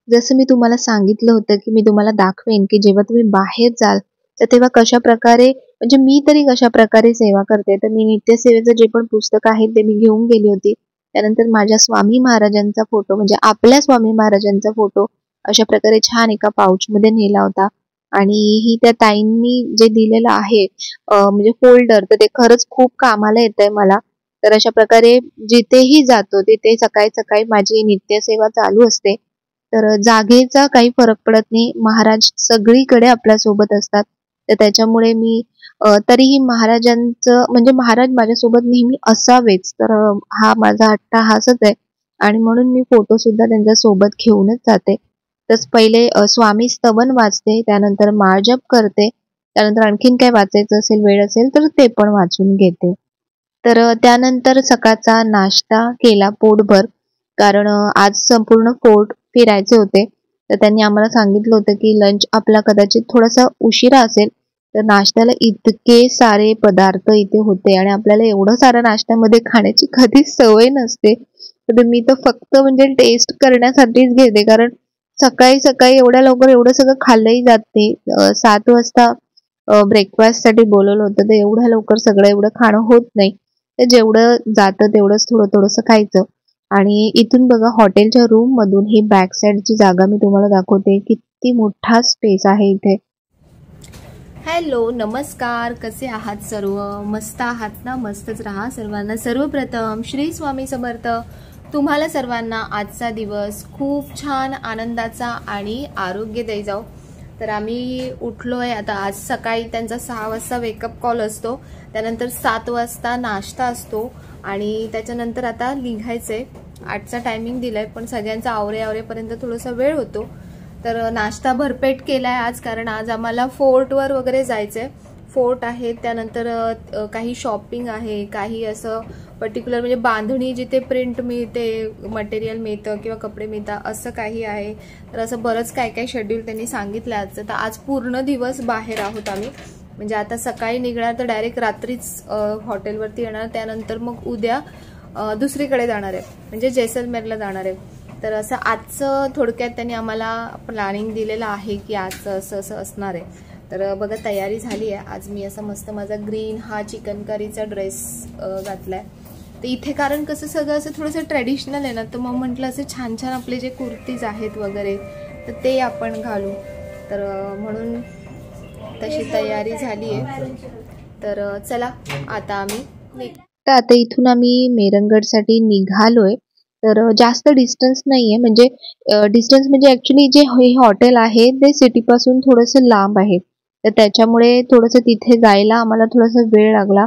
जसं मी तुम्हाला सांगितलं होतं, की मी तुम्हाला दाखवेन, की जेव्हा तुम्ही बाहेर जाल, तर तेव्हा कशाप्रकारे म्हणजे मी तरी कशाप्रकारे सेवा करते. तर मी नित्यसेवेचं जे पण पुस्तक आहे ते मी घेऊन गेली होती. त्यानंतर माझ्या स्वामी महाराजांचा फोटो म्हणजे आपल्या स्वामी महाराजांचा फोटो अशा प्रकारे छान एका पाउचमध्ये नेला होता. आणि ही त्या ताईंनी जे दिलेलं आहे म्हणजे फोल्डर, तर ते खरंच खूप कामाला येतंय मला. तर अशा प्रकारे जिथेही जातो तिथे सकाळी-सकाळी माझी नित्यसेवा चालू असते. तर जागेचा काही फरक पडत नाही. महाराज सगळीकडे आपल्यासोबत असतात. तर त्याच्यामुळे मी तरीही महाराजांचं म्हणजे महाराज माझ्यासोबत नेहमी असावेच. तर हा माझा अट्टाहासच आहे आणि म्हणून मी फोटोसुद्धा त्यांच्या सोबत घेऊनच जाते. तसं पहिले स्वामी स्तवन वाचते, त्यानंतर माळजप करते, त्यानंतर आणखीन काही वाचायचं असेल, वेळ असेल तर ते पण वाचून घेते. तर त्यानंतर सकाळचा नाश्ता केला पोटभर. कारण आज संपूर्ण फोर्ट फिरायचे होते. तर त्यांनी आम्हाला सांगितलं होतं, की लंच आपला कदाचित थोडासा उशिरा असेल. तर नाश्त्याला इतके सारे पदार्थ इथे होते आणि आपल्याला एवढं सारं नाश्त्यामध्ये खाण्याची कधीच सवय नसते. तर मी तर फक्त म्हणजे टेस्ट करण्यासाठीच घेते. कारण सकाळी-सकाळी एवढ्या लवकर एवढं सगळं खाल्लंही जात नाही. 7 वाजता ब्रेकफास्टसाठी बोलवलं होतं. तर एवढ्या लवकर सगळं एवढं खाणं होत नाही. तर जेवढं जातं तेवढंच थोडं-थोडंसं खायचं. आणि इथून बघा हॉटेलच्या रूममधून ही बॅक साईडची जागा मी तुम्हाला दाखवते. किती मोठा स्पेस आहे इथे. हॅलो, नमस्कार. कसे आहात सर्व? मस्त आहात ना? मस्तच राहा. सर्वांना सर्वप्रथम श्री स्वामी समर्थ. तुम्हाला सर्वांना आजचा दिवस खूप छान आनंदाचा आणि आरोग्यदायी जाओ. तर आम्ही उठलोय आता. आज सकाळी त्यांचा 6 वाजता वेकअप कॉल असतो, त्यानंतर 7 वाजता नाश्ता असतो आणि त्याच्यानंतर आता निघायचंय. 8चा टायमिंग दिलाय, पण सगळ्यांचा आवरेपर्यंत थोडासा वेळ होतो. तर नाश्ता भरपेट केलाय आज, कारण आज आम्हाला फोर्टवर वगैरे जायचंय. फोर्ट आहे, त्यानंतर काही शॉपिंग आहे, काही असं पर्टिक्युलर म्हणजे बांधणी जिथे प्रिंट मिळते, मटेरियल मिळतं किंवा कपडे मिळतात असं काही आहे. तर असं बरंच काय काय शेड्यूल त्यांनी सांगितलं आजचं. तर आज पूर्ण दिवस बाहेर आहोत आम्ही. म्हणजे आता सकाळी निघणार तर डायरेक्ट रात्रीच हॉटेलवरती येणार. त्यानंतर मग उद्या दुसरीकडे जाणार आहे, म्हणजे जैसलमेरला जाणार आहे. तर असं आजचं थोडक्यात त्यांनी आम्हाला प्लॅनिंग दिलेलं आहे की आजचं असं असं असणार आहे. तर बघा तयारी झाली आहे. आज मी असा मस्त माझा ग्रीन हा चिकन करीचा ड्रेस घातलाय. तर इथे कारण कसं सगळं असं थोडंसं ट्रेडिशनल आहे ना, तर मग म्हटलं असं छान छान आपले जे कुर्तीज आहेत वगैरे तर ते आपण घालू. तर म्हणून तशी तयारी झाली आहे. तर चला आता आम्ही तर आता इथून आम्ही मेहरंगडसाठी निघालोय. तर जास्त डिस्टन्स नाहीये, म्हणजे डिस्टन्स म्हणजे ॲक्च्युली जे हे हॉटेल आहे ते सिटीपासून थोडंसं लांब आहे. तर त्याच्यामुळे थोडंसं तिथे जायला आम्हाला थोडासा वेळ लागला.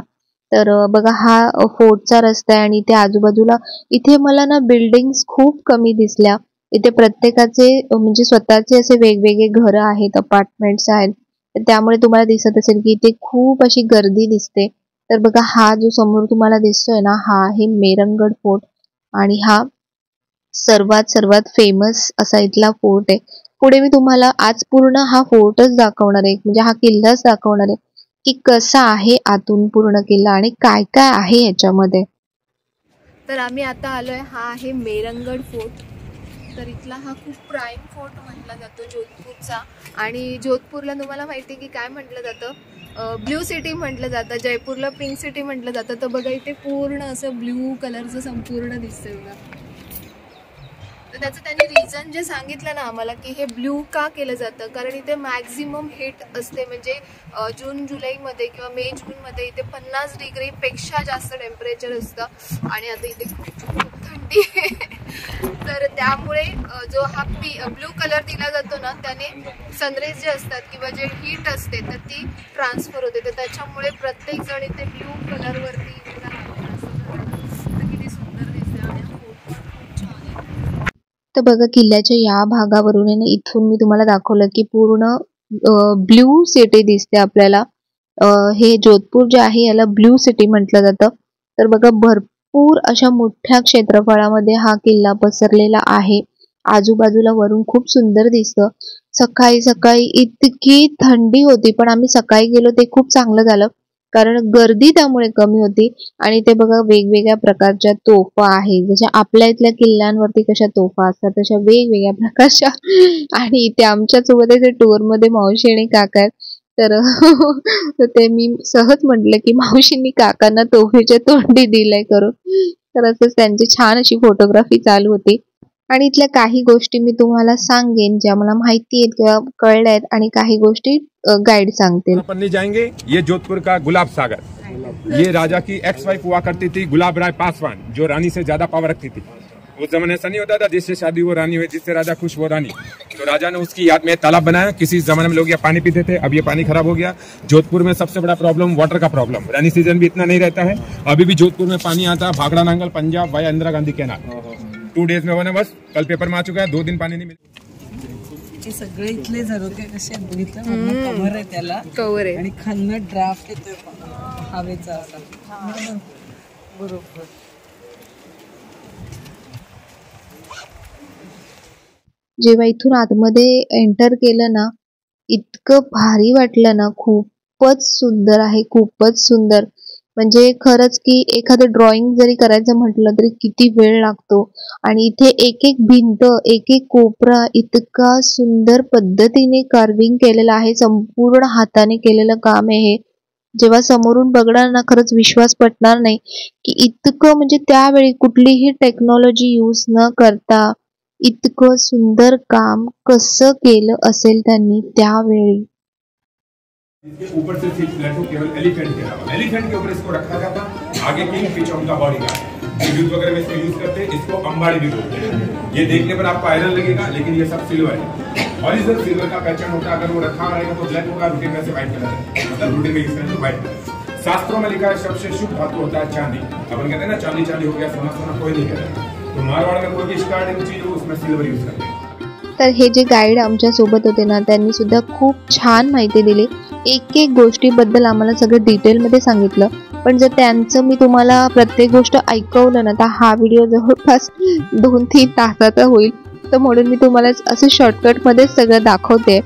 तर बघा हा फोर्टचा रस्ता आहे आणि इथे आजूबाजूला इथे मला ना बिल्डिंग्स खूप कमी दिसल्या. इथे प्रत्येकाचे म्हणजे स्वतःचे असे वेगवेगळे घरं आहेत, अपार्टमेंट्स आहेत. तर त्यामुळे तुम्हाला दिसत असेल की इथे खूप अशी गर्दी दिसते. तर बघा हा जो समोर तुम्हाला दिसतोय ना, हा आहे मेहरंगड फोर्ट आणि हा सर्वात फेमस असा इथला फोर्ट आहे. पुढे मी तुम्हाला आज पूर्ण हा फोर्टच दाखवणार आहे, म्हणजे हा किल्लाच दाखवणार आहे की कसा आहे आतून पूर्ण किल्ला आणि काय काय आहे याच्यामध्ये. तर आम्ही आता आलोय, हा आहे मेहरंगड फोर्ट. तर इथला हा खूप प्राईम फोर्ट म्हटला जातो जोधपूरचा. आणि जोधपूरला तुम्हाला माहिती आहे की काय म्हटलं जातं? ब्ल्यू सिटी म्हटलं जातं. जयपूरला पिंक सिटी म्हटलं जातं. तर बघा इथे पूर्ण असं ब्ल्यू कलरचं संपूर्ण दिसतंय बघा. तर त्याचं त्यांनी रिझन जे सांगितलं ना आम्हाला की हे ब्ल्यू का केलं जातं, कारण इथे मॅक्झिमम हीट असते. म्हणजे जून जुलैमध्ये किंवा मे जूनमध्ये इथे 50 डिग्रीपेक्षा जास्त टेम्परेचर असतं आणि आता इथे खूप थंडी तर त्यामुळे जो हा ब्ल्यू कलर दिला जातो ना, त्याने सनरेज जे असतात किंवा जे हीट असते तर ती ट्रान्सफर होते. तर त्याच्यामुळे प्रत्येक जण इथे ब्ल्यू कलरवरती किती सुंदर दिसते आणि हा फोटो खूप छान आहे. तर बघा किल्ल्याच्या या भागावरून आहे ना, इथून मी तुम्हाला दाखवलं की पूर्ण ब्ल्यू सिटी दिसते आपल्याला. हे जोधपूर जे आहे याला ब्ल्यू सिटी म्हटलं जातं. तर बघा भरपूर अशा मोठ्या क्षेत्रफळामध्ये हा किल्ला पसरलेला आहे. आजूबाजूला वरून खूप सुंदर दिसतं. सकाळी सकाळी इतकी थंडी होती, पण आम्ही सकाळी गेलो ते खूप चांगलं झालं. कारण गर्दी त्यामुळे कमी होती. आणि ते बघा वेगवेगळ्या प्रकारच्या तोफा आहे, जशा आपल्या इथल्या किल्ल्यांवरती कशा तोफा असतात तशा वेगवेगळ्या प्रकारच्या. आणि इथे आमच्या सोबत ते टूर मध्ये मावशी आणि काका आहेत. तर तर ते मी सहज म्हटलं की मावशींनी काकांना तोफेच्या तोंडी दिलंय करून. तर असंच त्यांची छान अशी फोटोग्राफी चालू होती. आणि इथल्या काही गोष्टी मी तुम्हाला सांगेन ज्या मला माहिती आहेत किंवा कळल्या आहेत, आणि काही गोष्टी गाईड सांगतील. अपन नहीं जाएंगे। ये जोधपुर का गुलाब सागर, ये राजा की एक्स वाइफ हुआ करती थी गुलाब राय पासवान, जो रानी से ज्यादा पावर रखती थी। उस जमाने ऐसा नहीं होता था जिससे शादी वो रानी हुई, जिससे राजा खुश वो रानी। तो राजा ने उसकी याद में तालाब बनाया। किसी जमाने में लोग ये पानी पीते थे, अब ये पानी खराब हो गया। जोधपुर में सबसे बड़ा प्रॉब्लम वाटर का प्रॉब्लम, रानी सीजन भी इतना नहीं रहता है। अभी भी जोधपुर में पानी आता है भाखड़ा नांगल पंजाब वाया इंदिरा गांधी कैनाल, 2 डेज में बना। बस कल पेपर में आ चुका है, 2 दिन पानी नहीं मिला। हे सगळे इथले झरोके कसे बघितलं, कव्हर आहे त्याला, कवर आहे. आणि खालनं ड्राफ्ट येतोय हवेचा असा. बरोबर. जेव्हा इथून आतमध्ये एंटर केलं ना, इतकं भारी वाटलं ना, खूपच सुंदर आहे, खूपच सुंदर. म्हणजे खरंच की एखादं ड्रॉइंग जरी करायचं म्हटलं तरी किती वेळ लागतो. आणि इथे एक एक भिंत, एक एक कोपरा इतका सुंदर पद्धतीने कार्विंग केलेला आहे, संपूर्ण हाताने केलेलं काम आहे हे. जेव्हा समोरून बघणार ना, खरंच विश्वास पटणार नाही की इतकं, म्हणजे त्यावेळी कुठलीही टेक्नॉलॉजी यूज न करता इतकं सुंदर काम कसं केलं असेल त्यांनी त्यावेळी. इसके ऊपर से सिर्फ प्लेटो केवल एलिफेंट के अलावा, एलिफेंट के ऊपर इसको रखा जाता। आगे किंग फिशर उनका बॉडी गार्ड, युद्ध वगैरह में इसको यूज करते हैं। इसको अंबाड़ी भी बोलते हैं। ये देखने पर आपको आयरन लगेगा, लेकिन ये सब सिल्वर है। ओरिजिनल सिल्वर का पैटर्न होता है। अगर वो रखा रहेगा तो ब्लैक होगा, रूटीन में से व्हाइट कलर है, मतलब रूटीन में यूज करें तो व्हाइट कलर। शास्त्रों में लिखा है सबसे शुभ धातु होता है चांदी। अपन कहते हैं ना चांदी चांदी हो गया, सोना सोना कोई नहीं करेगा। तो मारवाड़ में कोई भी स्टार्टिंग चीज हो उसमें सिल्वर यूज करते हैं। तर हे जे गाईड आमच्या सोबत होते ना, त्यांनी सुद्धा खूप छान माहिती दिली. एक एक गोष्टीबद्दल आम्हाला सगळं डिटेलमध्ये सांगितलं. पण जर त्यांचं मी तुम्हाला प्रत्येक गोष्ट ऐकवलं ना, तर हा व्हिडिओ जवळपास 2-3 तासाचा होईल. तर म्हणून मी तुम्हाला असं शॉर्टकटमध्ये सगळं दाखवते.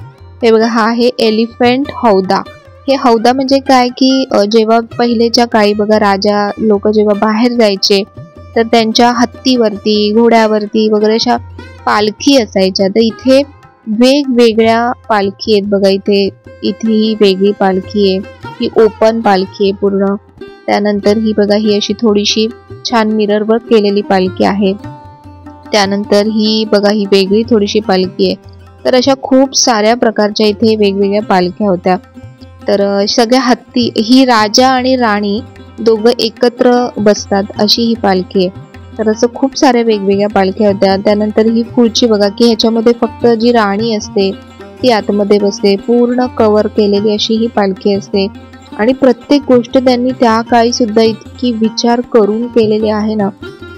हे बघा, हा आहे एलिफंट हौदा. हे हौदा म्हणजे काय की जेव्हा पहिलेच्या काळी बघा राजा लोक जेव्हा बाहेर जायचे तर त्यांच्या हत्तीवरती, घोड्यावरती वगैरे अशा पालखी असायच्या. तर इथे वेगवेगळ्या पालखी आहेत बघा. इथे ही वेगळी पालखी आहे, ही ओपन पालखी आहे पूर्ण. त्यानंतर ही बघा, ही अशी थोडीशी छान मिरर वर्क केलेली पालखी आहे. त्यानंतर ही बघा, ही वेगळी थोडीशी पालखी आहे. तर अशा खूप साऱ्या प्रकारच्या इथे वेगवेगळ्या पालख्या होत्या. तर सगळ्या हत्ती, ही राजा आणि राणी दोघं एकत्र बसतात अशी ही पालखी आहे. तर असं खूप साऱ्या वेगवेगळ्या पालख्या होत्या. त्यानंतर ही पुढची बघा की ह्याच्यामध्ये फक्त जी राणी असते ती आतमध्ये बसते, पूर्ण कव्हर केलेली अशी ही पालखी असते. आणि प्रत्येक गोष्ट त्यांनी त्या काळी सुद्धा इतकी विचार करून केलेली आहे ना,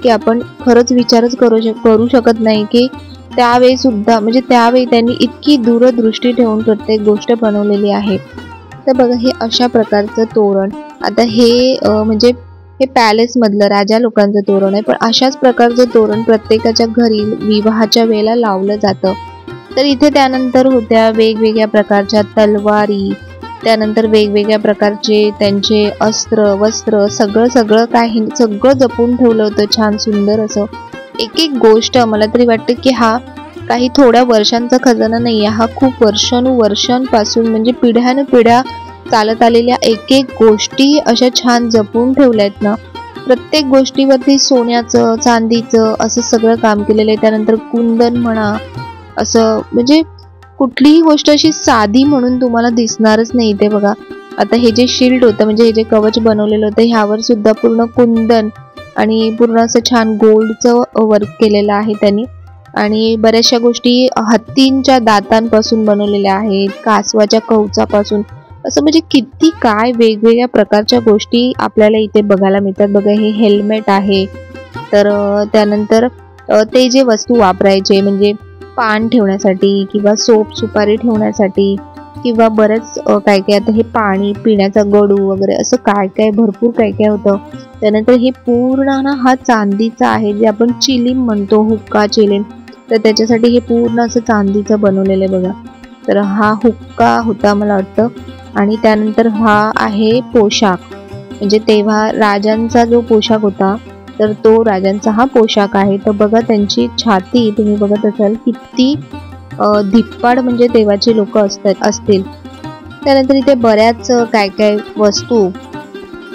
की आपण खरंच विचारच करू शकत नाही की त्यावेळी सुद्धा, म्हणजे त्यावेळी त्यांनी इतकी दूरदृष्टी ठेवून प्रत्येक गोष्ट बनवलेली आहे. तर बघा, हे अशा प्रकारचं तोरण. आता हे म्हणजे हे पॅलेस मधलं राजा लोकांचं तोरण आहे, पण अशाच प्रकारचं तोरण प्रत्येकाच्या घरी विवाहाच्या वेळेला लावलं जातं. तर इथे त्यानंतर होत्या वेगवेगळ्या प्रकारच्या तलवारी, त्यानंतर वेगवेगळ्या प्रकारचे त्यांचे अस्त्र वस्त्र, सगळं काही सगळं जपून ठेवलं होतं छान सुंदर असं. एक एक गोष्ट मला तरी वाटतं की हा काही थोड्या वर्षांचा खजाना नाही आहे, हा खूप वर्षानुवर्षांपासून म्हणजे पिढ्यानपिढ्या चालत आलेल्या एक एक गोष्टी अशा छान जपून ठेवल्या आहेत ना. प्रत्येक गोष्टीवरती सोन्याचं चांदीचं असं सगळं काम केलेलं आहे. त्यानंतर कुंदन म्हणा, असं म्हणजे कुठलीही गोष्ट अशी साधी म्हणून तुम्हाला दिसणारच नाही इथे बघा. आता हे जे शिल्ड होतं, म्हणजे हे जे कवच बनवलेलं होतं, ह्यावर सुद्धा पूर्ण कुंदन आणि पूर्ण असं छान गोल्डचं वर्क केलेलं आहे त्यांनी. आणि बऱ्याचशा गोष्टी हत्तींच्या दातांपासून बनवलेल्या आहेत, कासवाच्या कवचापासून, असं म्हणजे किती काय वेगवेगळ्या प्रकारच्या गोष्टी आपल्याला इथे बघायला मिळतात. बघा, हे हेल्मेट आहे. तर त्यानंतर ते जे वस्तू वापरायचे म्हणजे पान ठेवण्यासाठी किंवा सोप सुपारी ठेवण्यासाठी किंवा बरेच काय काय, आता हे पाणी पिण्याचा गडू वगैरे असं काय काय भरपूर काय काय होतं. त्यानंतर हे पूर्ण ना हा चांदीचा आहे, जे आपण चिलीम म्हणतो, हुक्का चिलीम. तर त्याच्यासाठी हे पूर्ण असं चांदीचं बनवलेलं आहे बघा. तर हा हुक्का होता मला वाटतं. आणि त्यानंतर हा आहे पोशाख, म्हणजे तेव्हा राजांचा जो पोशाख होता तर तो राजांचा हा पोशाख आहे. तर बघा त्यांची छाती तुम्ही बघत असाल किती धिप्पाड म्हणजे तेव्हाचे लोक असतील. त्यानंतर इथे बऱ्याच काय काय वस्तू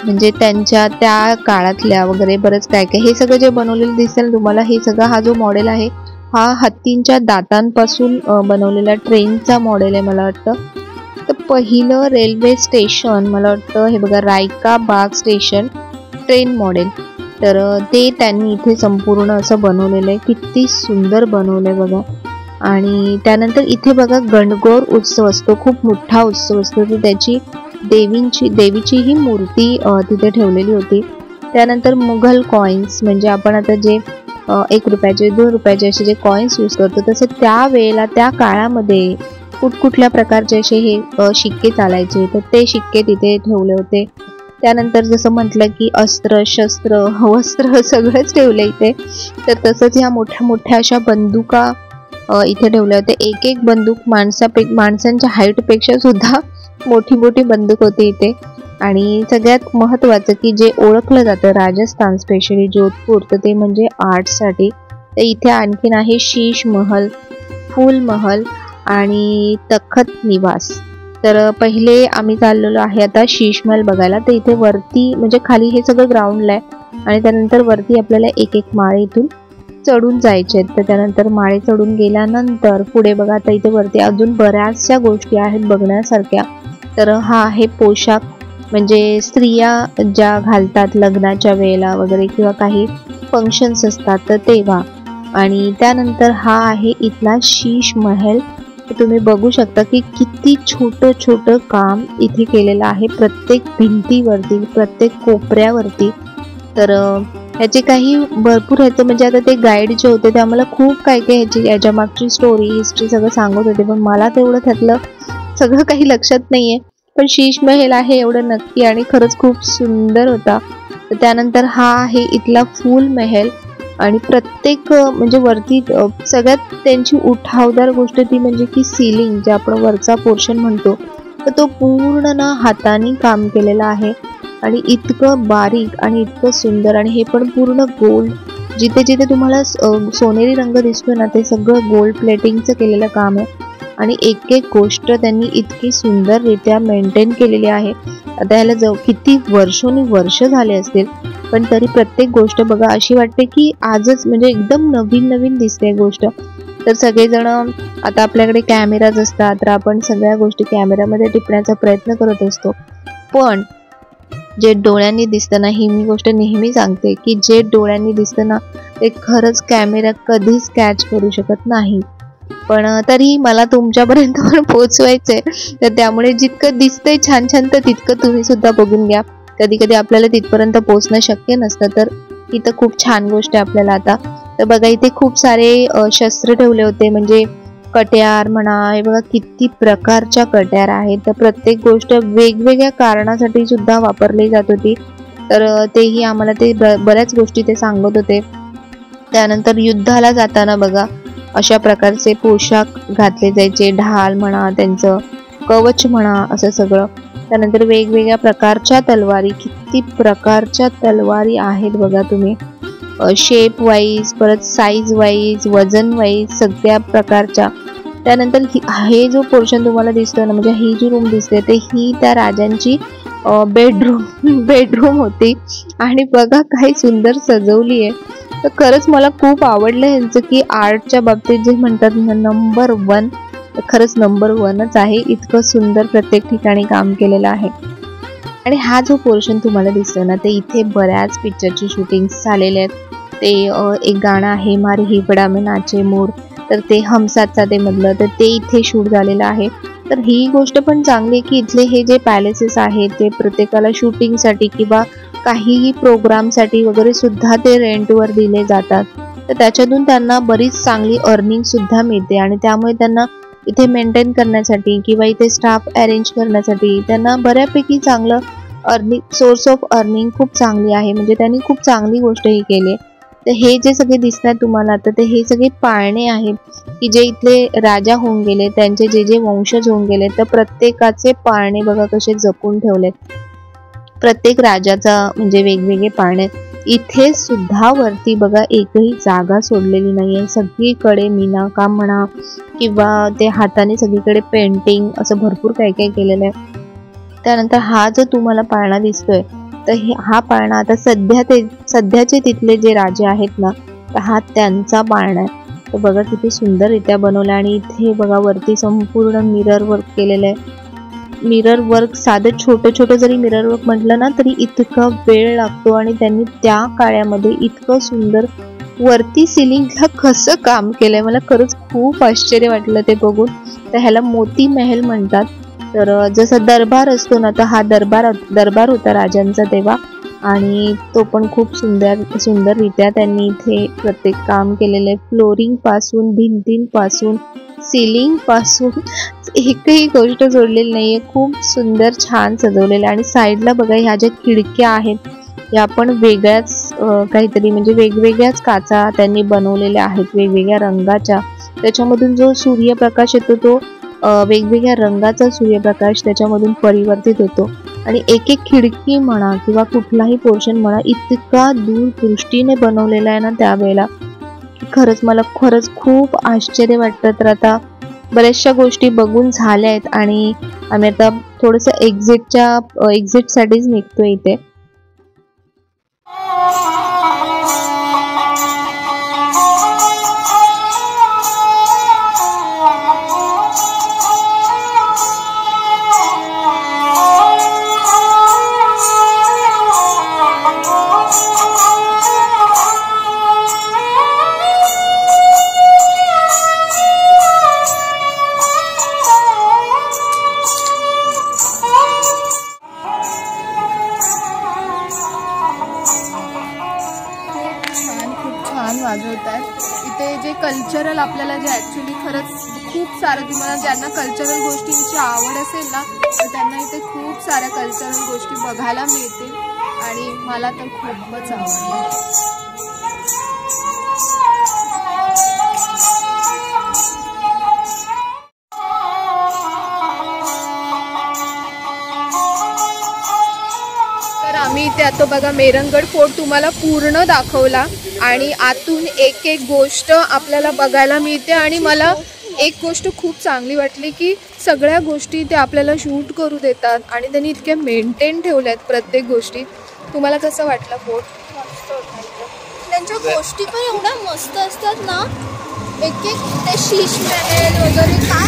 म्हणजे त्यांच्या त्या काळातल्या वगैरे बरंच काय काय हे सगळं जे बनवलेलं दिसेल तुम्हाला, हे सगळं हा जो मॉडेल आहे हा हत्तींच्या दातांपासून बनवलेला ट्रेनचा मॉडेल आहे मला वाटतं. तर पहिलं रेल्वे स्टेशन मला वाटतं हे बघा, रायका बाग स्टेशन ट्रेन मॉडेल. तर ते त्यांनी इथे संपूर्ण असं बनवलेलं आहे, किती सुंदर बनवलंय बघा. आणि त्यानंतर इथे बघा गणगौर उत्सव असतो, खूप मोठा उत्सव असतो. तर त्याची देवीची ही मूर्ती तिथे ठेवलेली होती. त्यानंतर मुघल कॉइन्स म्हणजे आपण आता जे 1 रुपयाचे 2 रुपयाचे असे जे कॉइन्स यूज करतो तसे त्या वेळेला त्या काळामध्ये कुठकुठल्या प्रकारचे असे हे शिक्के चालायचे, तर ते शिक्के तिथे ठेवले होते. त्यानंतर जसं म्हटलं की अस्त्र शस्त्र वस्त्र सगळंच ठेवलं इथे. तर तसंच ह्या मोठ्या मोठ्या अशा बंदुका इथे ठेवल्या होत्या. एक एक बंदूक माणसांच्या हाईटपेक्षा सुद्धा मोठी मोठी बंदूक होती इथे. आणि सगळ्यात महत्त्वाचं की जे ओळखलं जातं राजस्थान स्पेशली जोधपूर, तर ते म्हणजे आर्टसाठी. तर इथे आणखीन आहे शीश महल, फूल महल आणि तखत निवास. तर पहिले आम्ही चाललेलो आहे आता शीश महल बघायला. तर इथे वरती म्हणजे खाली हे सगळं ग्राउंडला आहे आणि त्यानंतर वरती आपल्याला एक एक माळे इथून चढून जायचे आहेत. तर त्यानंतर माळे चढून गेल्यानंतर पुढे बघा आता इथे वरती अजून बऱ्याचशा गोष्टी आहेत बघण्यासारख्या. तर हा आहे पोशाख, म्हणजे स्त्रिया ज्या घालतात लग्नाच्या वेळेला वगैरे किंवा काही फंक्शन्स असतात तर तेव्हा. आणि त्यानंतर हा आहे इथला शीश महल. तुम्ही बघू शकता की किती छोटं काम इथे केलेलं आहे, प्रत्येक भिंतीवरती प्रत्येक कोपऱ्यावरती. तर ह्याचे काही भरपूर ह्याचं म्हणजे आता ते गाईड जे होते ते आम्हाला खूप काय काय याच्या मागची स्टोरी हिस्ट्री सगळं सांगत होते, पण मला तेवढं त्यातलं सगळं काही लक्षात नाहीये. पण शीश महल आहे एवढं नक्की आणि खरंच खूप सुंदर होता. तर त्यानंतर हा आहे इथला फूल महल. आणि प्रत्येक म्हणजे वरती सगळ्यात त्यांची उठावदार गोष्ट ती म्हणजे की सिलिंग जे आपण वरचा पोर्शन म्हणतो तर तो पूर्ण ना हाताने काम केलेला आहे आणि इतकं बारीक आणि इतकं सुंदर. आणि हे पण पूर्ण गोल्ड, जिथे जिथे तुम्हाला सोनेरी रंग दिसतो ना ते सगळं गोल्ड प्लेटिंगचं केलेलं काम आहे. आणि एक एक गोष्ट त्यांनी इतकी सुंदररित्या मेंटेन केलेली आहे. आता ह्याला किती वर्ष झाले असतील, पण तरी प्रत्येक गोष्ट बघा अशी वाटते की आजच म्हणजे एकदम नवीन दिसते गोष्ट. तर सगळेजण आता आपल्याकडे कॅमेराज असतात तर आपण सगळ्या गोष्टी कॅमेरामध्ये टिपण्याचा प्रयत्न करत असतो, पण जे डोळ्यांनी दिसतं ना, ही मी गोष्ट नेहमी सांगते की जे डोळ्यांनी दिसतं ना ते खरंच कॅमेरा कधीच कॅच करू शकत नाही. पण तरी मला तुमच्यापर्यंत पण पोहोचवायचंय, तर त्यामुळे जितकं दिसतंय छान छान तर तितकं तुम्ही सुद्धा बघून घ्या. कधी कधी आपल्याला तिथपर्यंत पोहोचणं शक्य नसतं, तर इथं खूप छान गोष्ट आहे आपल्याला. आता तर बघा इथे खूप सारे शस्त्र ठेवले होते, म्हणजे कट्यार म्हणा, हे बघा किती प्रकारच्या कट्यार आहेत. तर प्रत्येक गोष्ट वेगवेगळ्या कारणासाठी सुद्धा वापरली जात होती. तर तेही आम्हाला ते बऱ्याच गोष्टी ते सांगत होते. त्यानंतर युद्धाला जाताना बघा अशा प्रकारचे पोशाख घातले जायचे, ढाल म्हणा, त्यांचं कवच म्हणा, असं सगळं. त्यानंतर वेगवेगळ्या प्रकारच्या तलवारी, किती प्रकारच्या तलवारी आहेत बघा तुम्ही, शेप वाईज, परत साईज वाईज, वजन वाईज, सगळ्या प्रकारच्या. त्यानंतर हे जो पोर्शन तुम्हाला दिसतोय ना, म्हणजे ही जी रूम दिसते ते ही त्या राजांची बेडरूम होती. आणि बघा काही सुंदर सजवली आहे. तर खरंच मला खूप आवडलं यांचं की आर्टच्या बाबतीत जे म्हणतात ना नंबर 1, तर खरंच नंबर 1च आहे. इतकं सुंदर प्रत्येक ठिकाणी काम केलेलं आहे. आणि हा जो पोर्शन तुम्हाला दिसतो ना, ते इथे बऱ्याच पिक्चरची शूटिंग्स झालेले आहेत. ते एक गाणं आहे मारी हिपडा में नाचे मोर, तर ते हम साथ साथ मधलं, तर ते इथे शूट झालेलं आहे. तर ही गोष्ट पण चांगली आहे की इथले हे जे पॅलेसेस आहेत ते प्रत्येकाला शूटिंगसाठी किंवा काही प्रोग्रामसाठी वगैरे सुद्धा ते रेंटवर दिले जातात. तर त्याच्यातून त्यांना बरीच चांगली अर्निंग सुद्धा मिळते. आणि त्यामुळे त्यांना इथे मेंटेन करण्यासाठी किंवा इथे स्टाफ अरेंज करण्यासाठी त्यांना बऱ्यापैकी चांगलं सोर्स ऑफ अर्निंग खूप चांगली आहे. म्हणजे त्यांनी खूप चांगली गोष्ट ही केली. तर हे जे सगळे दिसतात तुम्हाला आता, तर हे सगळे पाळणे आहेत की जे इथले राजा होऊन गेले, त्यांचे जे जे वंशज होऊन गेले, तर प्रत्येकाचे पाळणे बघा कसे जपून ठेवलेत. प्रत्येक राजाचा म्हणजे वेगवेगळे पाळणे. इथे सुद्धा वरती बघा एकही जागा सोडलेली नाहीये. सगळीकडे मीनाकाम म्हणा किंवा ते हाताने सगळीकडे पेंटिंग असं भरपूर काही काही केलेलं आहे. त्यानंतर हा जो तुम्हाला पाळणा दिसतोय, तर हा पाळणा आता सध्याचे तिथले जे राजे आहेत ना, तर हा त्यांचा पाळणा आहे. तर बघा किती सुंदररित्या बनवला. आणि इथे बघा वरती संपूर्ण मिरर वर्क केलेलं आहे. मिरर वर्क साधं छोटं जरी मिरर वर्क म्हटलं ना, तरी इतका वेळ लागतो. आणि त्यांनी त्या काळामध्ये इतकं सुंदर वरती सिलिंगला कसं काम केलंय, मला खरंच खूप आश्चर्य वाटलं ते बघून. तर ह्याला मोती महल म्हणतात. तर जसा दरबार असतो ना, तर हा दरबार होता राजांचा तेव्हा. आणि तो पण खूप सुंदररित्या त्यांनी इथे प्रत्येक काम केलेलं आहे. फ्लोरिंग पासून, भिंतींपासून, सिलिंग पासून एकही गोष्ट जोडलेली नाहीये. खूप सुंदर छान सजवलेलं. आणि साईडला बघा ह्या ज्या खिडक्या आहेत, या पण वेगळ्याच काहीतरी म्हणजे वेगवेगळ्याच काचा त्यांनी बनवलेल्या आहेत, वेगवेगळ्या रंगाच्या. त्याच्यामधून जो सूर्यप्रकाश येतो तो वेगवेगळ्या रंगाचा सूर्यप्रकाश त्याच्यामधून परिवर्तित होतो. आणि एक एक खिडकी म्हणा किंवा कुठलाही पोर्शन म्हणा, इतका दूरदृष्टीने बनवलेला आहे ना त्यावेळेला, मला खरंच खूप आश्चर्य वाटतं. तर आता बऱ्याचशा गोष्टी बघून झाल्या आहेत आणि आम्ही आता थोडंसं एक्झिटसाठीच निघतोय इथे. इथे जे कल्चरल आपल्याला जे ॲक्च्युली खरंच खूप सारं तुम्हाला ज्यांना कल्चरल गोष्टींची आवड असेल ना, तर त्यांना इथे खूप साऱ्या कल्चरल गोष्टी बघायला मिळतील. आणि मला तर खूपच आवडलं. आम्ही इथे आता बघा मेहरंगगड फोर्ट तुम्हाला पूर्ण दाखवला आणि आतून एक एक गोष्ट आपल्याला बघायला मिळते. आणि मला एक गोष्ट खूप चांगली वाटली की सगळ्या गोष्टी ते आपल्याला शूट करू देतात आणि त्यांनी इतके मेंटेन ठेवल्यात प्रत्येक गोष्टी. तुम्हाला कसं वाटलं फोर्ट? त्यांच्या गोष्टी पण एवढ्या मस्त असतात ना, एक एक ते शीश महल वगैरे काय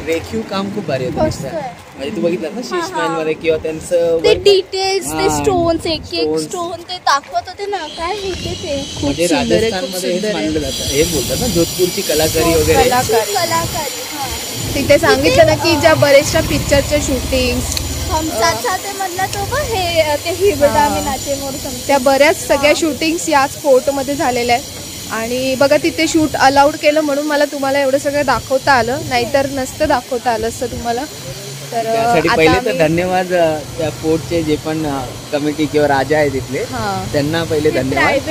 रेखीव काम खूप भारी होतं. म्हणजे तू बघितलं ना शीश महल मध्ये किंवा त्यांचं ते डिटेल्स, ते स्टोन्स, एक एक स्टोन ते दाखवत होते ना, काय होते ते म्हणजे राजस्थानमध्ये हेच मानलं जातं. हे बोलतात ना जोधपूरची कलाकारी वगैरे. कलाकारी तिथे सांगितलं ना की ज्या बरेचशा पिक्चरच्या शूटिंग हम साथ साथ म्हणलं तो बघ हे ते हिरवटा मी नाचे मोर, त्या बऱ्याच सगळ्या शूटिंग्स याच फोर्टमध्ये झालेल्या आहेत. आणि बघा तिथे शूट अलाउड केलं म्हणून मला तुम्हाला एवढं सगळं दाखवता आलं, नाहीतर नसतं दाखवता आलं असतं तुम्हाला. तर त्यासाठी पहिले तर धन्यवाद त्या फोर्टचे जे पण कमिटी किंवा राजा आहे तिथले, त्यांना पहिले धन्यवाद.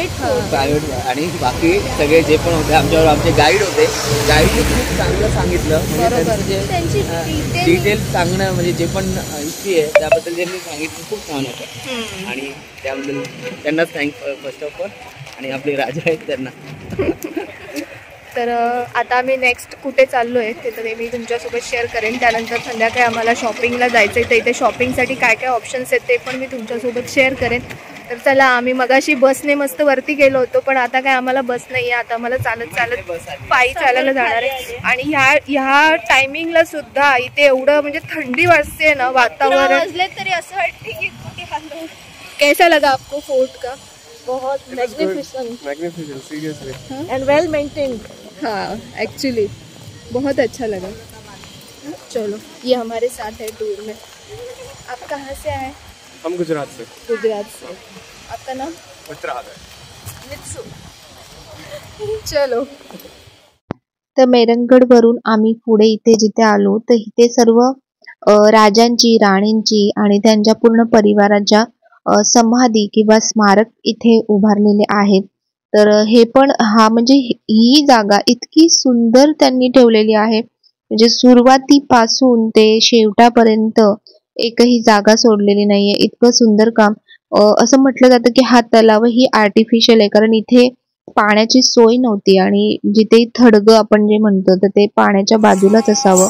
प्रायव्हेट आणि बाकी सगळे जे पण होते आमच्यावर, आमचे गाईड होते, गाईडने खूप चांगलं सांगितलं. म्हणजे त्यांचे डिटेल्स सांगणं म्हणजे जे पण हिस्ट्री आहे त्याबद्दल त्यांनी सांगितलं खूप छान होतं. आणि त्याबद्दल त्यांनाच फर्स्ट ऑफ ऑल. आणि आपले राजा आहेत त्यांना. तर आता आम्ही नेक्स्ट कुठे चाललो आहे ते तर मी तुमच्यासोबत शेअर करेन. त्यानंतर संध्याकाळी आम्हाला शॉपिंगला जायचं आहे, तर इथे शॉपिंगसाठी काय काय ऑप्शन्स आहेत ते पण मी तुमच्यासोबत शेअर करेन. तर चला, आम्ही मगाशी बसने मस्त वरती गेलो होतो, पण आता काय आम्हाला बस नाही आहे, आता आम्हाला चालत पायी चालायला जाणार आहे. आणि ह्या टायमिंगला सुद्धा इथे एवढं म्हणजे थंडी वाजते ना, वातावरण तरी असं वाटते की कुठे आलो. कैसा लगा आपको फोर्ट का? बहुत मैग्निफिसेंट सीरियसली एंड वेल मेंटेन्ड. हाँ, एक्चुअली बहुत अच्छा लगा. चलो, ये हमारे साथ है टूर में. आप कहाँ से आए? हम गुजरात से. गुजरात से. आपका नाम? मित्सू. चलो. तर मेहरंगगड वरून आम्ही पुढे इथे जिथे आलो, तर इथे सर्व राजांची, राणींची आणि त्यांच्या पूर्ण परिवाराच्या समाधी किंवा स्मारक इथे उभारलेले आहेत. तर हे पण म्हणजे ही जागा इतकी सुंदर त्यांनी ठेवलेली आहे, म्हणजे सुरुवातीपासून ते शेवटापर्यंत एकही जागा सोडलेली नाहीये. इतकं सुंदर काम. असं म्हटलं जातं की हा तलाव ही आर्टिफिशियल आहे, कारण इथे पाण्याची सोय नव्हती आणि जिथे थडगं आपण जे म्हणतो तर ते पाण्याच्या बाजूलाच असावं.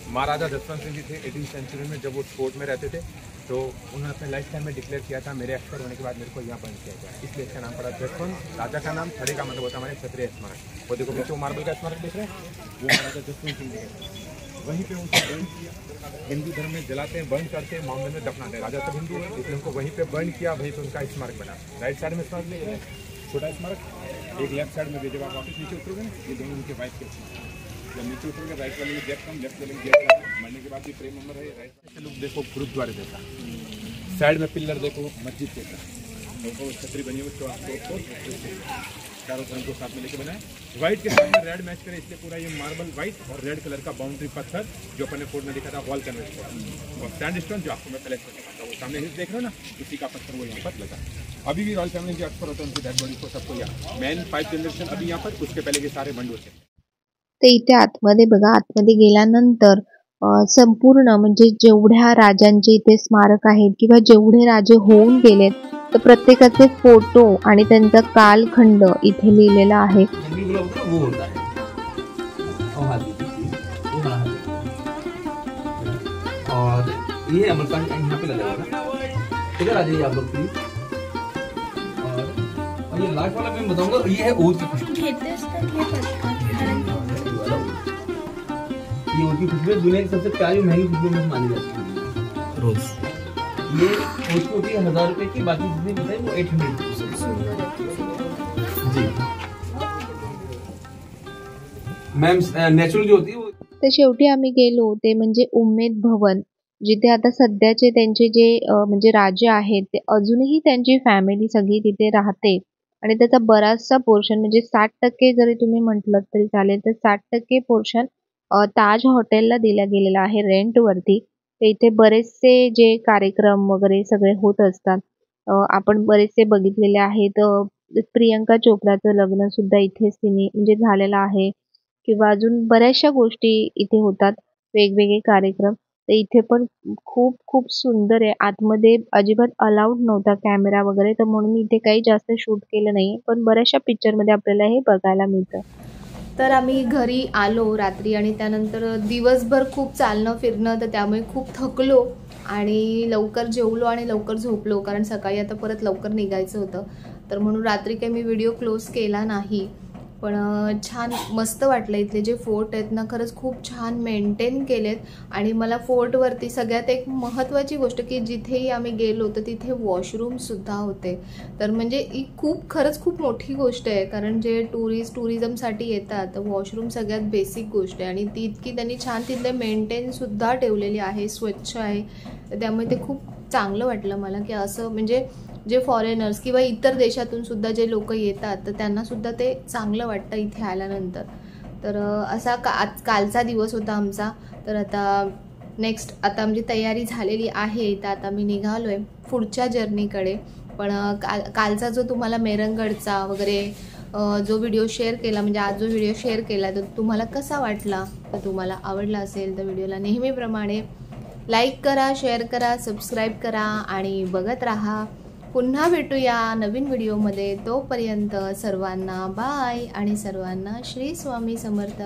महाराजा जसवंत सिंह जी थे 18वीं सेंचुरी में, जब वो फोर्ट में रहते थे तो उन्होंने अपने लाइफ टाइम में डिक्लेयर किया था मेरे एक्सपायर होने के बाद मेरे को यहाँ बंद किया गया, इसलिए इसका नाम पड़ा जसवंत। राजा का नाम खड़े का मतलब होता है हमारे क्षत्रिय स्मारक। वो देखो पीछे वो मार्बल का स्मारक देख रहे हैं, वो महाराजा जसवंत सिंह जी है। वहीं पे उनको बर्न किया। हिंदू धर्म में जलाते हैं, बर्न करते हैं, मामले में दफनाते हैं। राजा सब हिंदू है, इसलिए उनको वहीं पे बर्न किया, वहीं पे उनका स्मारक बना। राइट साइड में स्मारक ले छोटा स्मारक, एक लेफ्ट साइड में जब आप वापस नीचे उतरोगे ना, ये दोनों उनके वाइफ के जब नीचे उतरोगे राइट वाले में गेट कम, लेफ्ट वाले में गेट कम, मरने के बाद भी प्रेम नंबर है। राइट से लोग देखो गुरुद्वारे जैसा, साइड में पिलर देखो मस्जिद जैसा, देखो छतरी बनी हुई चारों धर्म को साथ में लेके बनाए। व्हाइट के साथ में रेड मैच करे, इसलिए पूरा ये मार्बल व्हाइट और रेड कलर का बाउंड्री पत्थर जो अपने फोर्ट में दिखा था वॉल कैनवस और सैंडस्टोन जो आपको मैं पहले वो सामने हिल देख रहे हो ना, उसी का पत्थर वो यहाँ पर लगा। अभी भी रॉयल फैमिली जो अक्सर होता है उनकी डेड बॉडी को सबको यहाँ मेन 5 जनरेशन अभी यहाँ पर, उसके पहले के सारे बंड होते हैं। ते इथे आतमध्ये बघा, आतमध्ये गेल्यानंतर संपूर्ण म्हणजे जेवढ्या राजांचे इथे स्मारक आहेत किंवा जेवढे राजे होऊन गेलेत तर प्रत्येकाचे फोटो आणि त्यांचा कालखंड इथे लिहिलेला आहे। और ये अमरपाल यहाँ पे लगा हुआ है, इधर आ जाइए आप लोग प्लीज। और ये लास्ट वाला मैं बताऊंगा, ये है ओट की खुशबू। ये ओट की खुशबू दुनिया की सबसे प्यारी महंगी खुशबू में मानी जाती है रोज। ये ओट होती है 1000 रुपए की, बाकी जितनी बताई वो 800 जी मैम। नेचुरल जो होती है वो। तर शेवटी आम्ही गेलो ते म्हणजे उम्मेद भवन, जिथे आता सध्याचे त्यांचे जे म्हणजे राजे आहेत ते अजूनही त्यांची फॅमिली सगळी तिथे राहते आणि त्याचा बराचसा पोर्शन म्हणजे 60% जरी तुम्ही म्हटलं तरी चालेल, तर 60% पोर्शन ताज हॉटेलला दिला गेलेला आहे रेंटवरती। तर इथे बरेचसे जे कार्यक्रम वगैरे सगळे होत असतात, आपण बरेचसे बघितलेले आहेत। प्रियंका चोप्राचं लग्न सुद्धा इथेच तिने म्हणजे झालेलं आहे किंवा अजून बऱ्याचशा गोष्टी इथे होतात, वेगवेगळे कार्यक्रम। तर इथे पण खूप खूप सुंदर आहे। आतमध्ये अजिबात अलाउड नव्हता कॅमेरा वगैरे, तर म्हणून मी इथे काही जास्त शूट केलं नाही, पण बऱ्याचशा पिक्चरमध्ये आपल्याला हे बघायला मिळतं। तर आम्ही घरी आलो रात्री आणि त्यानंतर दिवसभर खूप चालणं फिरणं, तर त्यामुळे खूप थकलो आणि लवकर जेवलो आणि लवकर झोपलो, कारण सकाळी आता परत लवकर निघायचं होतं। तर म्हणून रात्री काही मी व्हिडिओ क्लोज केला नाही, पण छान मस्त वाटलं। इथले जे फोर्ट आहेत ना, खरंच खूप छान मेंटेन केलेत आणि मला फोर्टवरती सगळ्यात एक महत्त्वाची गोष्ट की जिथेही आम्ही गेलो तर तिथे वॉशरूमसुद्धा होते। तर म्हणजे ही खरंच खूप मोठी गोष्ट आहे, कारण जे टुरिझमसाठी येतात तर वॉशरूम सगळ्यात बेसिक गोष्ट आहे आणि ती इतकी त्यांनी छान तिथले मेंटेनसुद्धा ठेवलेली आहे, स्वच्छ आहे। तर त्यामुळे ते खूप चांगलं वाटलं मला की असं म्हणजे जे फॉरेनर्स किंवा इतर देशातून सुद्धा जे लोक येतात तर त्यांना सुद्धा ते चांगलं वाटतं इथे आल्यानंतर। तर असा कालचा दिवस होता आमचा। तर आता नेक्स्ट आता आमची तयारी झालेली आहे, तर आता मी निघालो आहे पुढच्या जर्नीकडे। पण कालचा जो तुम्हाला मेहरंगडचा वगैरे जो व्हिडिओ शेअर केला, म्हणजे आज जो व्हिडिओ शेअर केला, तर तुम्हाला कसा वाटला? तर तुम्हाला आवडला असेल तर व्हिडिओला नेहमीप्रमाणे लाईक करा, शेअर करा, सबस्क्राईब करा आणि बघत राहा। पुन्हा भेटूया नवीन व्हिडिओमध्ये, तोपर्यंत सर्वांना बाय आणि सर्वांना श्री स्वामी समर्थ।